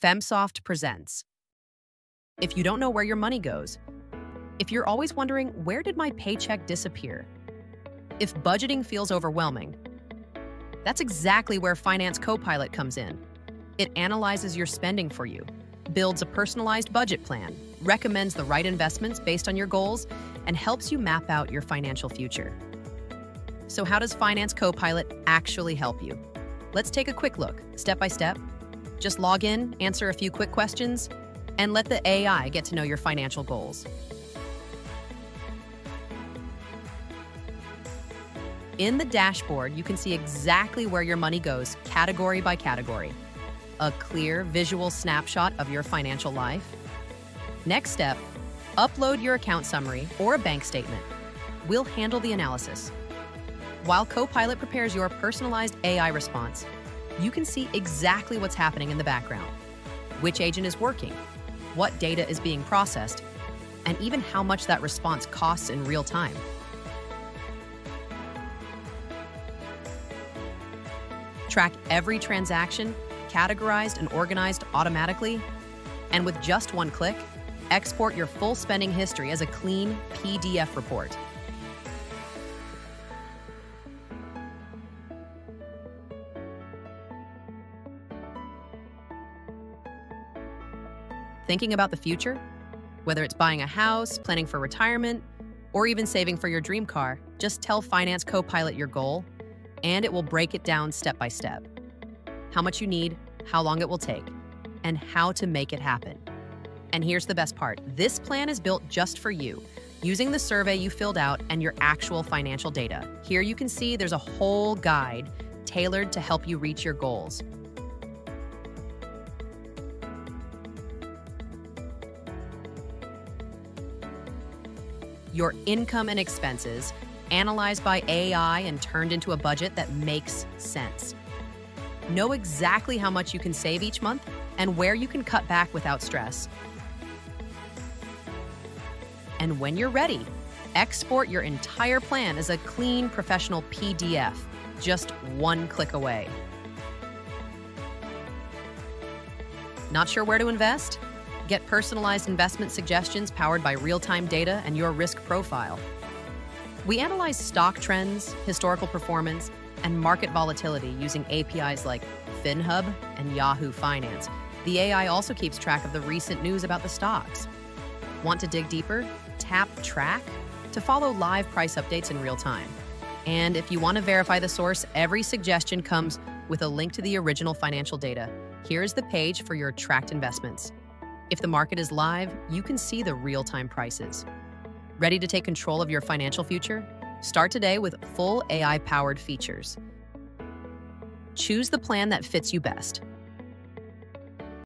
FEMSoft presents. If you don't know where your money goes, if you're always wondering, where did my paycheck disappear? If budgeting feels overwhelming, that's exactly where Finance Copilot comes in. It analyzes your spending for you, builds a personalized budget plan, recommends the right investments based on your goals, and helps you map out your financial future. So how does Finance Copilot actually help you? Let's take a quick look, step by step. Just log in, answer a few quick questions, and let the AI get to know your financial goals. In the dashboard, you can see exactly where your money goes, category by category. A clear visual snapshot of your financial life. Next step, upload your account summary or a bank statement. We'll handle the analysis. While Copilot prepares your personalized AI response, you can see exactly what's happening in the background, which agent is working, what data is being processed, and even how much that response costs in real time. Track every transaction, categorized and organized automatically, and with just one click, export your full spending history as a clean PDF report. Thinking about the future? Whether it's buying a house, planning for retirement, or even saving for your dream car, just tell Finance Copilot your goal, and it will break it down step by step. How much you need, how long it will take, and how to make it happen. And here's the best part. This plan is built just for you, using the survey you filled out and your actual financial data. Here you can see there's a whole guide tailored to help you reach your goals. Your income and expenses, analyzed by AI and turned into a budget that makes sense. Know exactly how much you can save each month and where you can cut back without stress. And when you're ready, export your entire plan as a clean, professional PDF, just one click away. Not sure where to invest? Get personalized investment suggestions powered by real-time data and your risk profile. We analyze stock trends, historical performance, and market volatility using APIs like FinHub and Yahoo Finance. The AI also keeps track of the recent news about the stocks. Want to dig deeper? Tap Track to follow live price updates in real time. And if you want to verify the source, every suggestion comes with a link to the original financial data. Here's the page for your tracked investments. If the market is live, you can see the real-time prices. Ready to take control of your financial future? Start today with full AI-powered features. Choose the plan that fits you best.